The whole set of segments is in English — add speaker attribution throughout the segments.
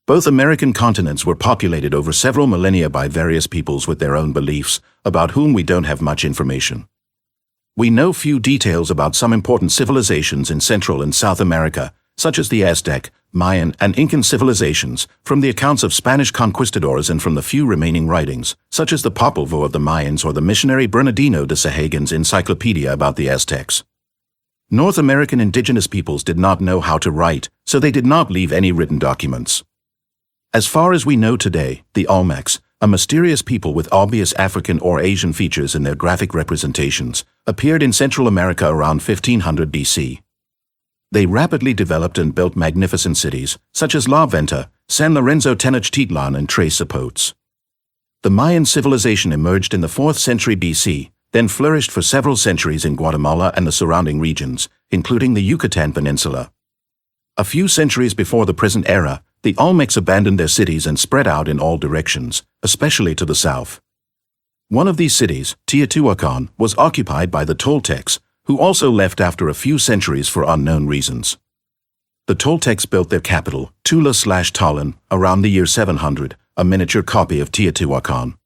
Speaker 1: Both American continents were populated over several millennia by various peoples with their own beliefs, about whom we don't have much information. We know few details about some important civilizations in Central and South America, such as the Aztec, Mayan, and Incan civilizations, from the accounts of Spanish conquistadors and from the few remaining writings, such as the Popol Vuh of the Mayans or the missionary Bernardino de Sahagun's encyclopedia about the Aztecs. North American indigenous peoples did not know how to write, so they did not leave any written documents. As far as we know today, the Olmecs, a mysterious people with obvious African or Asian features in their graphic representations, appeared in Central America around 1500 BC. They rapidly developed and built magnificent cities, such as La Venta, San Lorenzo Tenochtitlan, and Tres Zapotes. The Mayan civilization emerged in the 4th century BC, then flourished for several centuries in Guatemala and the surrounding regions, including the Yucatan Peninsula. A few centuries before the present era, the Olmecs abandoned their cities and spread out in all directions, especially to the south. One of these cities, Teotihuacan, was occupied by the Toltecs, who also left after a few centuries for unknown reasons. The Toltecs built their capital, Tula/Tallin, around the year 700, a miniature copy of Teotihuacan.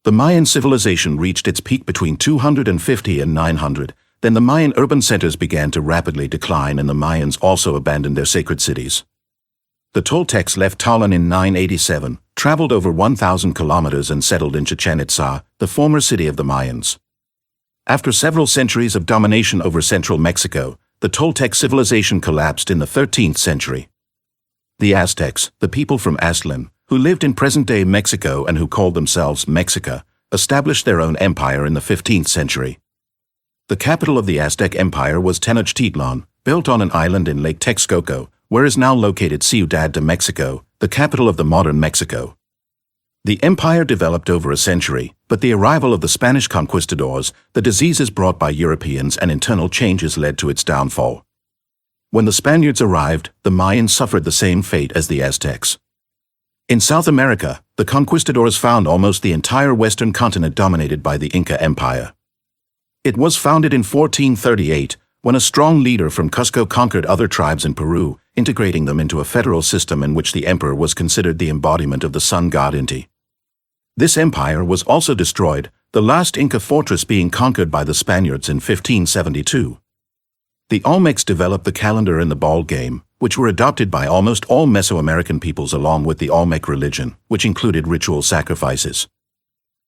Speaker 1: The Mayan civilization reached its peak between 250 and 900, then the Mayan urban centers began to rapidly decline and the Mayans also abandoned their sacred cities. The Toltecs left Tallin in 987, traveled over 1,000 kilometers and settled in Chichen Itza, the former city of the Mayans. After several centuries of domination over central Mexico, the Toltec civilization collapsed in the 13th century. The Aztecs, the people from Aztlan, who lived in present-day Mexico and who called themselves Mexica, established their own empire in the 15th century. The capital of the Aztec Empire was Tenochtitlan, built on an island in Lake Texcoco, where is now located Ciudad de Mexico, the capital of the modern Mexico. The empire developed over a century, but the arrival of the Spanish conquistadors, the diseases brought by Europeans, and internal changes led to its downfall. When the Spaniards arrived, the Mayans suffered the same fate as the Aztecs. In South America, the conquistadors found almost the entire western continent dominated by the Inca Empire. It was founded in 1438, when a strong leader from Cusco conquered other tribes in Peru, integrating them into a federal system in which the emperor was considered the embodiment of the sun god Inti. This empire was also destroyed, the last Inca fortress being conquered by the Spaniards in 1572. The Olmecs developed the calendar and the ball game, which were adopted by almost all Mesoamerican peoples along with the Olmec religion, which included ritual sacrifices.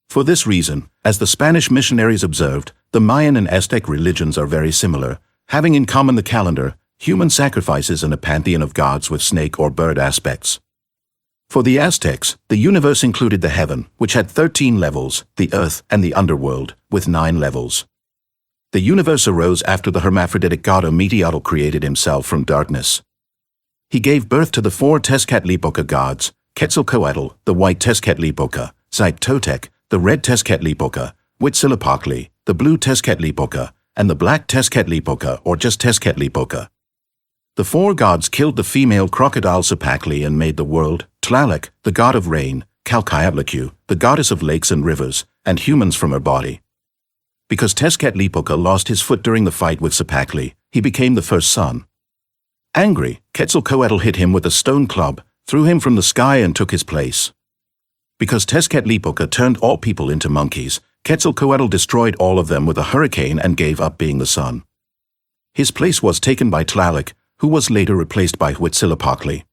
Speaker 1: For this reason, as the Spanish missionaries observed, the Mayan and Aztec religions are very similar, having in common the calendar, human sacrifices, and a pantheon of gods with snake or bird aspects. For the Aztecs, the universe included the heaven, which had 13 levels, the earth, and the underworld, with 9 levels. The universe arose after the hermaphroditic god Ometeotl created himself from darkness. He gave birth to the 4 Tezcatlipoca gods, Quetzalcoatl, the white Tezcatlipoca, Xitltotec, the red Tezcatlipoca, Huitzilopochtli, the blue Tezcatlipoca, and the black Tezcatlipoca or just Tezcatlipoca. The 4 gods killed the female crocodile Cipacli and made the world, Tlaloc, the god of rain, Calcayatlicu, the goddess of lakes and rivers, and humans from her body. Because Tezcatlipoca lost his foot during the fight with Cipacli, he became the first son. Angry, Quetzalcoatl hit him with a stone club, threw him from the sky and took his place. Because Tezcatlipoca turned all people into monkeys, Quetzalcoatl destroyed all of them with a hurricane and gave up being the sun. His place was taken by Tlaloc, who was later replaced by Huitzilopochtli.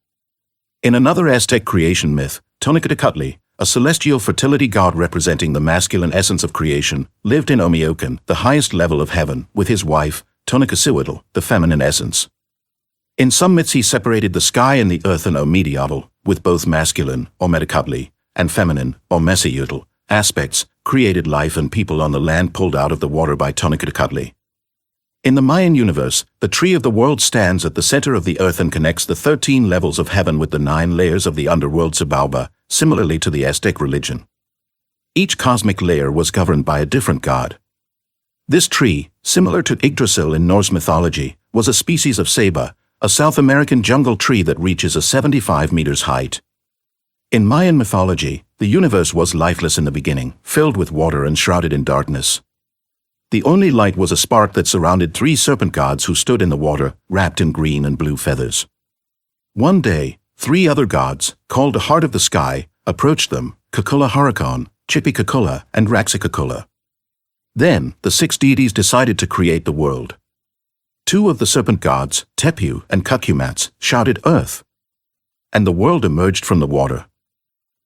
Speaker 1: In another Aztec creation myth, Tonacatecutli, a celestial fertility god representing the masculine essence of creation, lived in Omeocan, the highest level of heaven, with his wife, Tonacasihuatl, the feminine essence. In some myths he separated the sky and the earth in Ometeotl, with both masculine, Ometecutli, and feminine, Omesiyutl, aspects, created life and people on the land pulled out of the water by Tonacatecutli. In the Mayan universe, the tree of the world stands at the center of the earth and connects the 13 levels of heaven with the 9 layers of the underworld Xibalba, similarly to the Aztec religion. Each cosmic layer was governed by a different god. This tree, similar to Yggdrasil in Norse mythology, was a species of ceiba, a South American jungle tree that reaches a 75 meters height. In Mayan mythology, the universe was lifeless in the beginning, filled with water and shrouded in darkness. The only light was a spark that surrounded 3 serpent gods who stood in the water, wrapped in green and blue feathers. One day, Three other gods, called the Heart of the Sky, approached them: Kukula Hurakan, Chipi-Kukula, and Raxi-Kukula. Then, the six deities decided to create the world. Two of the serpent gods, Tepu and Cucumats, shouted Earth, and the world emerged from the water.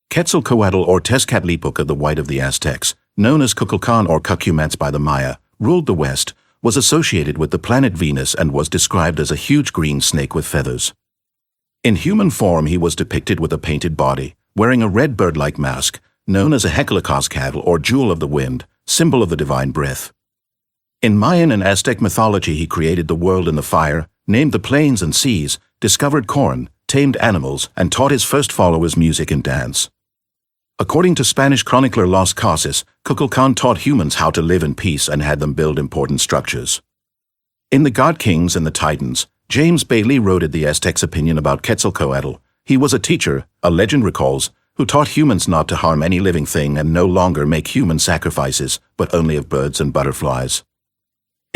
Speaker 1: Quetzalcoatl or Tezcatlipoca, the White of the Aztecs, known as Kukulkan or Cucumats by the Maya, ruled the West, was associated with the planet Venus and was described as a huge green snake with feathers. In human form he was depicted with a painted body, wearing a red bird-like mask, known as a Hecalacoscatl or Jewel of the Wind, symbol of the divine breath. In Mayan and Aztec mythology he created the world in the fire, named the plains and seas, discovered corn, tamed animals, and taught his first followers music and dance. According to Spanish chronicler Las Casas, Kukulkan taught humans how to live in peace and had them build important structures. In The God Kings and the Titans, James Bailey wrote the Aztecs' opinion about Quetzalcoatl. He was a teacher, a legend recalls, who taught humans not to harm any living thing and no longer make human sacrifices, but only of birds and butterflies.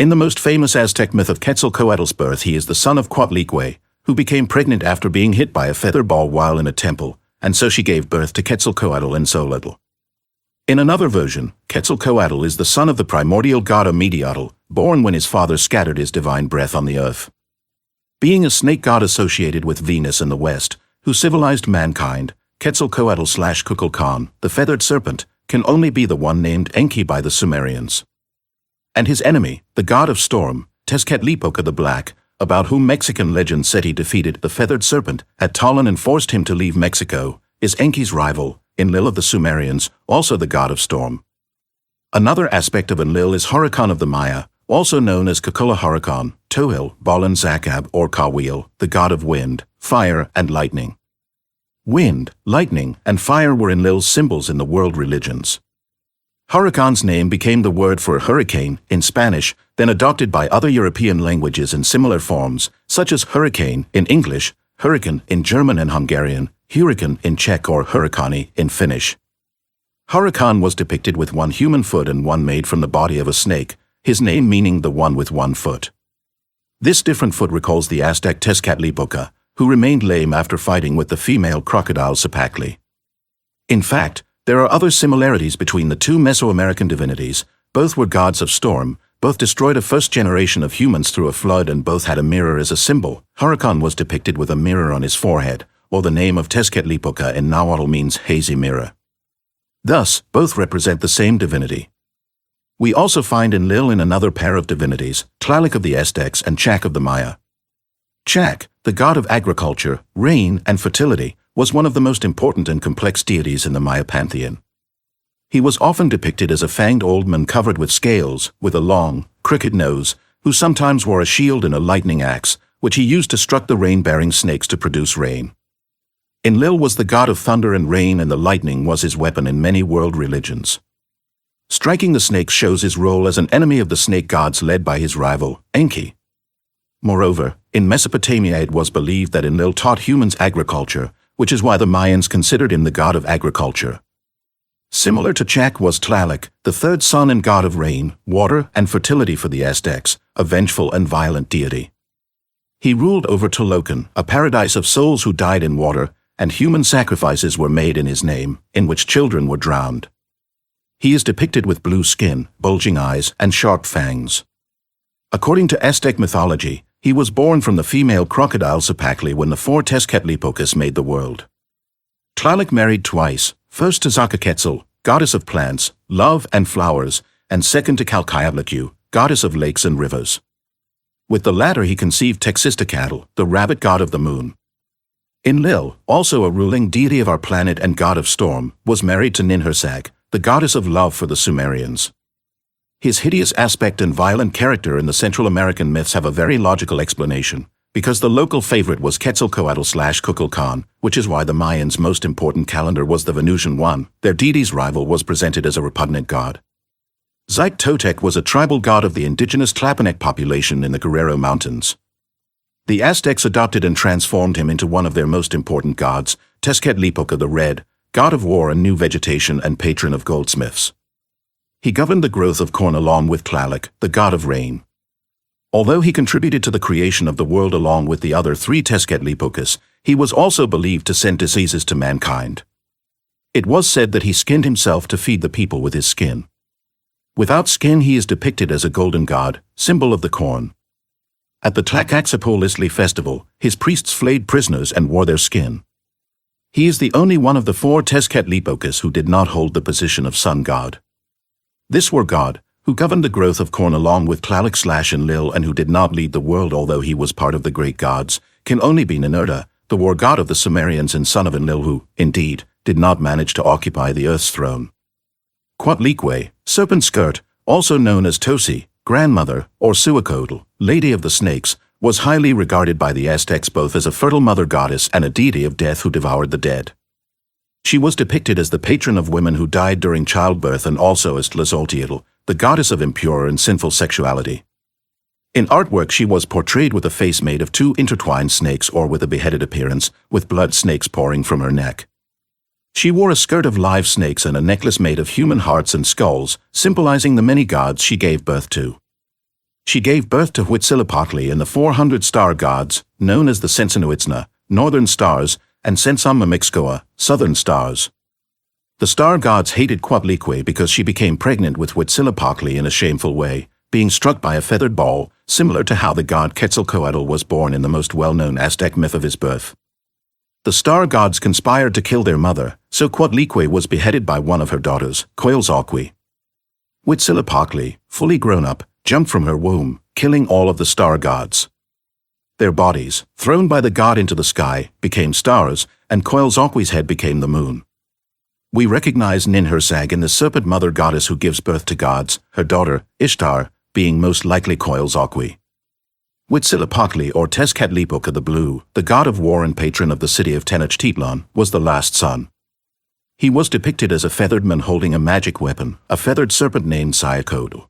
Speaker 1: In the most famous Aztec myth of Quetzalcoatl's birth, he is the son of Coatlicue, who became pregnant after being hit by a feather ball while in a temple, and so she gave birth to Quetzalcoatl and Xochitl. In another version, Quetzalcoatl is the son of the primordial god Ometeotl, born when his father scattered his divine breath on the earth. Being a snake god associated with Venus in the West, who civilized mankind, Quetzalcoatl/Kukulkan, the feathered serpent, can only be the one named Enki by the Sumerians. And his enemy, the god of storm, Tezcatlipoca the Black, about whom Mexican legend said he defeated the feathered serpent at Talon and forced him to leave Mexico, is Enki's rival, Enlil of the Sumerians, also the god of storm. Another aspect of Enlil is Hurakan of the Maya, also known as Kukula Hurakan, Tohil, Balan Zakab, or Kawil, the god of wind, fire, and lightning. Wind, lightning, and fire were Enlil's symbols in the world religions. Hurakan's name became the word for hurricane in Spanish, then adopted by other European languages in similar forms, such as hurricane in English, hurricane in German and Hungarian, hurricane in Czech, or hurricane in Finnish. Hurakan was depicted with one human foot and one made from the body of a snake, his name meaning the one with one foot. This different foot recalls the Aztec Tezcatlipoca, who remained lame after fighting with the female crocodile Cipacli. In fact, there are other similarities between the two Mesoamerican divinities. Both were gods of storm, both destroyed a first generation of humans through a flood, and both had a mirror as a symbol. Hurakan was depicted with a mirror on his forehead, while the name of Tezcatlipoca in Nahuatl means hazy mirror. Thus, both represent the same divinity. We also find Enlil in another pair of divinities, Tlaloc of the Aztecs and Chac of the Maya. Chac, the god of agriculture, rain, and fertility, was one of the most important and complex deities in the Maya pantheon. He was often depicted as a fanged old man covered with scales, with a long, crooked nose, who sometimes wore a shield and a lightning axe, which he used to struck the rain-bearing snakes to produce rain. Enlil was the god of thunder and rain, and the lightning was his weapon in many world religions. Striking the snakes shows his role as an enemy of the snake gods led by his rival, Enki. Moreover, in Mesopotamia it was believed that Enlil taught humans agriculture, which is why the Mayans considered him the god of agriculture. Similar to Chac was Tlaloc, the third son and god of rain, water, and fertility for the Aztecs, a vengeful and violent deity. He ruled over Tolokan, a paradise of souls who died in water, and human sacrifices were made in his name, in which children were drowned. He is depicted with blue skin, bulging eyes, and sharp fangs. According to Aztec mythology, he was born from the female crocodile Cipacli when the four Tezcatlipocas made the world. Tlaloc married twice, first to Zacaquetzal, goddess of plants, love, and flowers, and second to Calcayatlicu, goddess of lakes and rivers. With the latter he conceived Texistocatl, the rabbit god of the moon. Enlil, also a ruling deity of our planet and god of storm, was married to Ninhursag, the goddess of love for the Sumerians. His hideous aspect and violent character in the Central American myths have a very logical explanation, because the local favorite was Quetzalcoatl/Kukulkan, which is why the Mayans' most important calendar was the Venusian one. Their deity's rival was presented as a repugnant god. Xic-Totec was a tribal god of the indigenous Tlapanec population in the Guerrero Mountains. The Aztecs adopted and transformed him into one of their most important gods, Tezcatlipoca the Red, god of war and new vegetation and patron of goldsmiths. He governed the growth of corn along with Tlaloc, the god of rain. Although he contributed to the creation of the world along with the other three Tezcatlipoca, he was also believed to send diseases to mankind. It was said that he skinned himself to feed the people with his skin. Without skin, he is depicted as a golden god, symbol of the corn. At the Tlacaxapolisli festival, his priests flayed prisoners and wore their skin. He is the only one of the four Tezcatlipoca who did not hold the position of sun god. This war god, who governed the growth of corn along with Tlaloc/Enlil and who did not lead the world although he was part of the great gods, can only be Ninurta, the war god of the Sumerians and son of Enlil who, indeed, did not manage to occupy the earth's throne. Quatlique, serpent skirt, also known as Tosi, grandmother, or Suacotl, lady of the snakes, was highly regarded by the Aztecs both as a fertile mother goddess and a deity of death who devoured the dead. She was depicted as the patron of women who died during childbirth and also as Tlazolteotl, the goddess of impure and sinful sexuality. In artwork she was portrayed with a face made of two intertwined snakes or with a beheaded appearance, with blood snakes pouring from her neck. She wore a skirt of live snakes and a necklace made of human hearts and skulls, symbolizing the many gods she gave birth to. She gave birth to Huitzilopochtli and the 400 star gods, known as the Sensinuitzna, northern stars, and Sensamamixcoa, southern stars. The star gods hated Quatlique because she became pregnant with Huitzilopochtli in a shameful way, being struck by a feathered ball, similar to how the god Quetzalcoatl was born in the most well-known Aztec myth of his birth. The star gods conspired to kill their mother, so Quatlique was beheaded by one of her daughters, Coyolxauhqui. Huitzilopochtli, fully grown up, jumped from her womb, killing all of the star gods. Their bodies, thrown by the god into the sky, became stars, and Coyolxauhqui's head became the moon. We recognize Ninhursag in the serpent mother goddess who gives birth to gods, her daughter, Ishtar, being most likely Coyolxauhqui. Huitzilopochtli or Tezcatlipoca the Blue, the god of war and patron of the city of Tenochtitlan, was the last son. He was depicted as a feathered man holding a magic weapon, a feathered serpent named Ziacotl.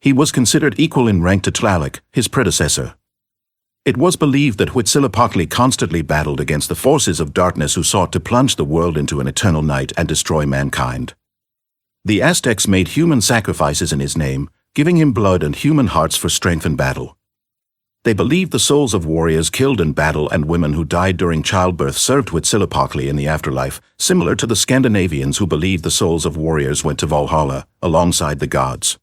Speaker 1: He was considered equal in rank to Tlaloc, his predecessor. It was believed that Huitzilopochtli constantly battled against the forces of darkness who sought to plunge the world into an eternal night and destroy mankind. The Aztecs made human sacrifices in his name, giving him blood and human hearts for strength in battle. They believed the souls of warriors killed in battle and women who died during childbirth served Huitzilopochtli in the afterlife, similar to the Scandinavians who believed the souls of warriors went to Valhalla, alongside the gods.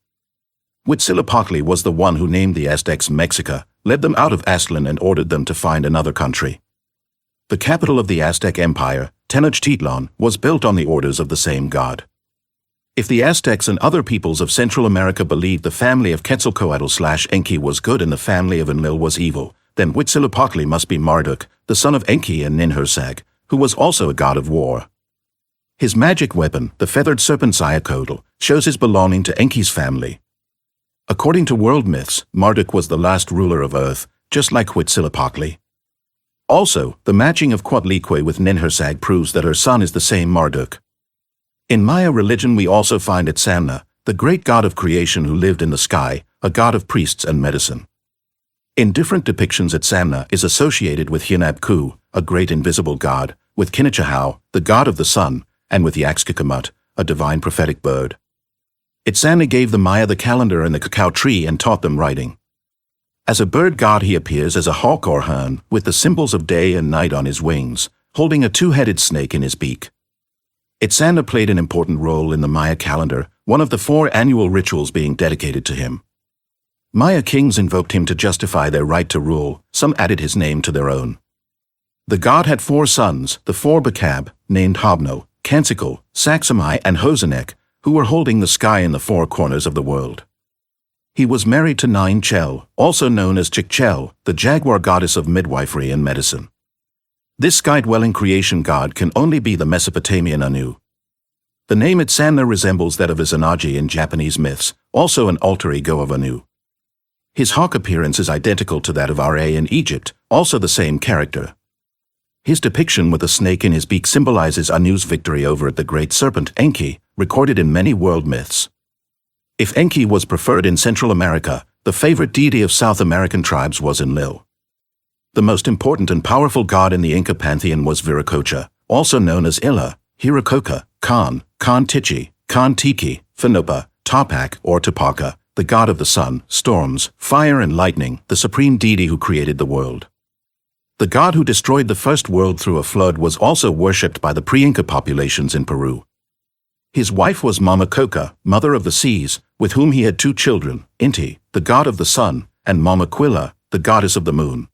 Speaker 1: Huitzilopochtli was the one who named the Aztecs Mexica, led them out of Aztlan and ordered them to find another country. The capital of the Aztec Empire, Tenochtitlan, was built on the orders of the same god. If the Aztecs and other peoples of Central America believed the family of Quetzalcoatl/Enki was good and the family of Enlil was evil, then Huitzilopochtli must be Marduk, the son of Enki and Ninhursag, who was also a god of war. His magic weapon, the feathered serpent Ziacotl, shows his belonging to Enki's family. According to world myths, Marduk was the last ruler of Earth, just like Huitzilopochtli. Also, the matching of Quatlique with Ninhursag proves that her son is the same Marduk. In Maya religion we also find Itzamna, the great god of creation who lived in the sky, a god of priests and medicine. In different depictions Itzamna is associated with Hinabku, a great invisible god, with Kinichahau, the god of the sun, and with Yaxkakamat, a divine prophetic bird. Itzamna gave the Maya the calendar and the cacao tree and taught them writing. As a bird god he appears as a hawk or hern, with the symbols of day and night on his wings, holding a two-headed snake in his beak. Itzamna played an important role in the Maya calendar, one of the 4 annual rituals being dedicated to him. Maya kings invoked him to justify their right to rule, some added his name to their own. The god had 4 sons, the 4 Bacab, named Hobno, Cansicle, Saxamai, and Hosenek, who were holding the sky in the 4 corners of the world. He was married to Nine Chel, also known as Chikchel, the jaguar goddess of midwifery and medicine. This sky-dwelling creation god can only be the Mesopotamian Anu. The name Itzamna resembles that of Izanagi in Japanese myths, also an alter ego of Anu. His hawk appearance is identical to that of Ra in Egypt, also the same character. His depiction with a snake in his beak symbolizes Anu's victory over the great serpent Enki, recorded in many world myths. If Enki was preferred in Central America, the favorite deity of South American tribes was Enlil. The most important and powerful god in the Inca pantheon was Viracocha, also known as Illa, Hiracocha, Kan, Kan Tichi, Kan Tiki, Fanopa, Tapak or Tapaka, the god of the sun, storms, fire and lightning, the supreme deity who created the world. The god who destroyed the first world through a flood was also worshipped by the pre-Inca populations in Peru. His wife was Mama Coca, mother of the seas, with whom he had 2 children, Inti, the god of the sun, and Mama Quilla, the goddess of the moon.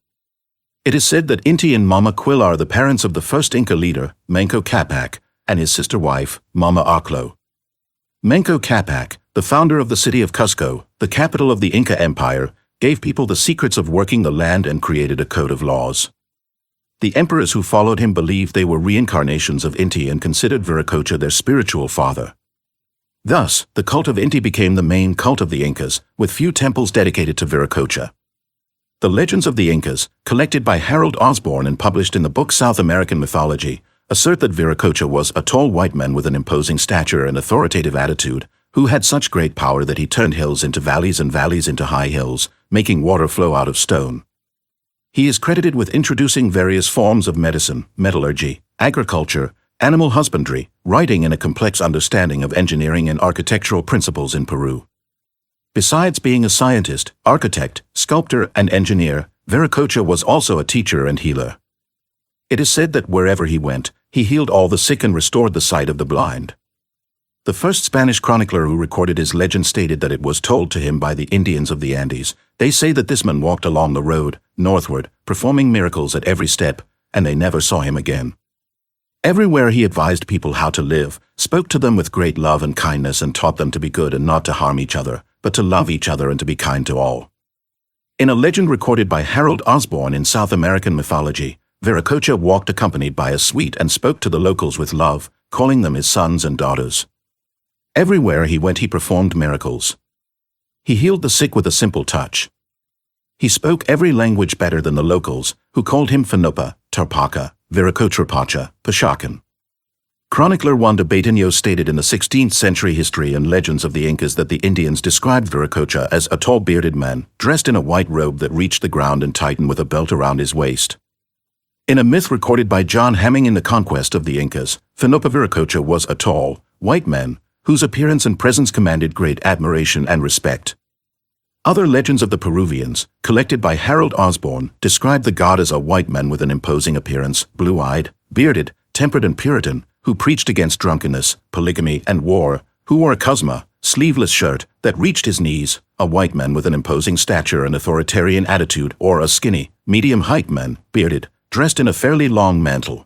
Speaker 1: It is said that Inti and Mama Quilla are the parents of the first Inca leader, Manco Capac, and his sister wife, Mama Aclo. Manco Capac, the founder of the city of Cusco, the capital of the Inca Empire, gave people the secrets of working the land and created a code of laws. The emperors who followed him believed they were reincarnations of Inti and considered Viracocha their spiritual father. Thus, the cult of Inti became the main cult of the Incas, with few temples dedicated to Viracocha. The legends of the Incas, collected by Harold Osborne and published in the book South American Mythology, assert that Viracocha was a tall white man with an imposing stature and authoritative attitude, who had such great power that he turned hills into valleys and valleys into high hills, making water flow out of stone. He is credited with introducing various forms of medicine, metallurgy, agriculture, animal husbandry, writing and a complex understanding of engineering and architectural principles in Peru. Besides being a scientist, architect, sculptor, and engineer, Viracocha was also a teacher and healer. It is said that wherever he went, he healed all the sick and restored the sight of the blind. The first Spanish chronicler who recorded his legend stated that it was told to him by the Indians of the Andes. They say that this man walked along the road, northward, performing miracles at every step, and they never saw him again. Everywhere he advised people how to live, spoke to them with great love and kindness and taught them to be good and not to harm each other, but to love each other and to be kind to all. In a legend recorded by Harold Osborne in South American mythology, Viracocha walked accompanied by a suite and spoke to the locals with love, calling them his sons and daughters. Everywhere he went he performed miracles. He healed the sick with a simple touch. He spoke every language better than the locals, who called him Fanopa, Tarpaca, Viracochapacha, Pachacan. Chronicler Juan de Betaño stated in the 16th century history and legends of the Incas that the Indians described Viracocha as a tall bearded man, dressed in a white robe that reached the ground and tightened with a belt around his waist. In a myth recorded by John Hamming in The Conquest of the Incas, Fanopa Viracocha was a tall, white man, whose appearance and presence commanded great admiration and respect. Other legends of the Peruvians, collected by Harold Osborne, describe the god as a white man with an imposing appearance, blue-eyed, bearded, tempered and Puritan, who preached against drunkenness, polygamy, and war, who wore a chusma, sleeveless shirt, that reached his knees, a white man with an imposing stature and authoritarian attitude, or a skinny, medium-height man, bearded, dressed in a fairly long mantle.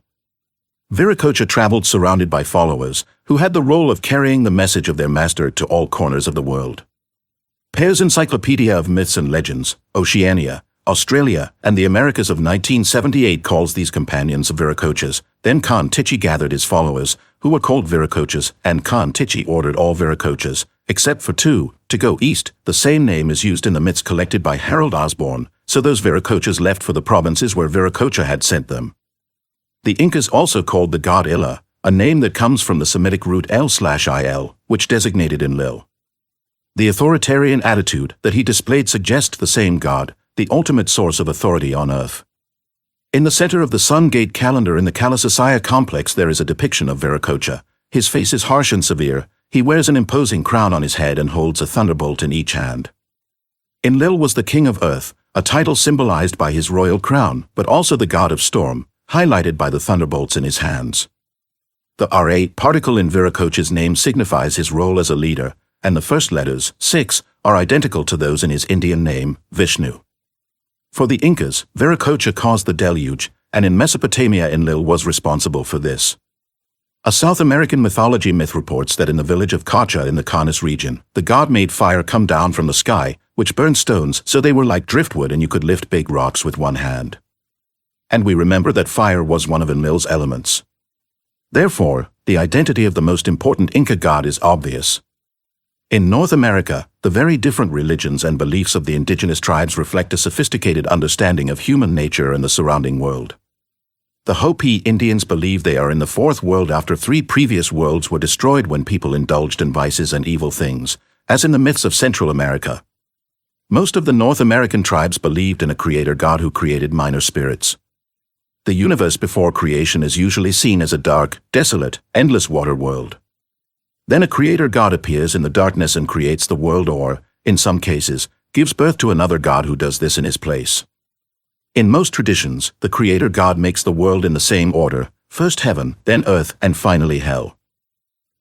Speaker 1: Viracocha traveled surrounded by followers, who had the role of carrying the message of their master to all corners of the world. Pear's Encyclopedia of Myths and Legends, Oceania, Australia, and the Americas of 1978 calls these companions of Viracochas. Then Khan Tichi gathered his followers, who were called Viracochas, and Khan Tichi ordered all Viracochas, except for 2, to go east. The same name is used in the myths collected by Harold Osborne, so those Viracochas left for the provinces where Viracocha had sent them. The Incas also called the god Illa, a name that comes from the Semitic root el/il, which designated Enlil. The authoritarian attitude that he displayed suggests the same god, the ultimate source of authority on earth. In the center of the Sun Gate calendar in the Kalasasaya complex there is a depiction of Viracocha. His face is harsh and severe, he wears an imposing crown on his head and holds a thunderbolt in each hand. Enlil was the king of earth, a title symbolized by his royal crown, but also the god of storm, highlighted by the thunderbolts in his hands. The Ra particle in Viracocha's name signifies his role as a leader, and the first letters, 6, are identical to those in his Indian name, Vishnu. For the Incas, Viracocha caused the deluge, and in Mesopotamia Enlil was responsible for this. A South American mythology myth reports that in the village of Cacha in the Canis region, the god made fire come down from the sky, which burned stones so they were like driftwood and you could lift big rocks with one hand. And we remember that fire was one of Enlil's elements. Therefore, the identity of the most important Inca god is obvious. In North America, the very different religions and beliefs of the indigenous tribes reflect a sophisticated understanding of human nature and the surrounding world. The Hopi Indians believe they are in the fourth world after 3 previous worlds were destroyed when people indulged in vices and evil things, as in the myths of Central America. Most of the North American tribes believed in a creator god who created minor spirits. The universe before creation is usually seen as a dark, desolate, endless water world. Then a creator god appears in the darkness and creates the world, or, in some cases, gives birth to another god who does this in his place. In most traditions, the Creator God makes the world in the same order, first heaven, then earth, and finally hell.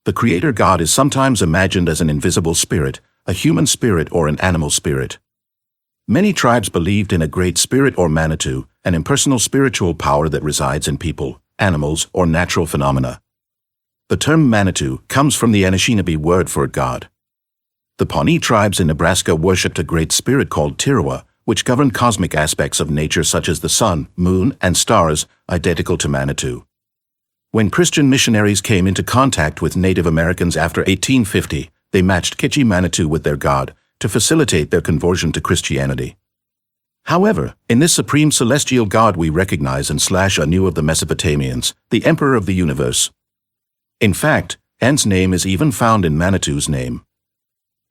Speaker 1: The Creator God is sometimes imagined as an invisible spirit, a human spirit or an animal spirit. Many tribes believed in a great spirit or Manitou, an impersonal spiritual power that resides in people, animals, or natural phenomena. The term Manitou comes from the Anishinaabe word for God. The Pawnee tribes in Nebraska worshipped a great spirit called Tirawa, which governed cosmic aspects of nature such as the sun, moon, and stars, identical to Manitou. When Christian missionaries came into contact with Native Americans after 1850, they matched Kitchi Manitou with their god to facilitate their conversion to Christianity. However, in this supreme celestial god we recognize Anu of the Mesopotamians, the emperor of the universe. In fact, An's name is even found in Manitou's name.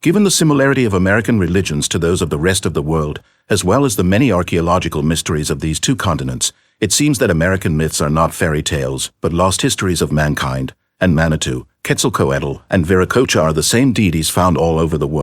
Speaker 1: Given the similarity of American religions to those of the rest of the world, as well as the many archaeological mysteries of these two continents, it seems that American myths are not fairy tales, but lost histories of mankind, and Manitou, Quetzalcoatl, and Viracocha are the same deities found all over the world.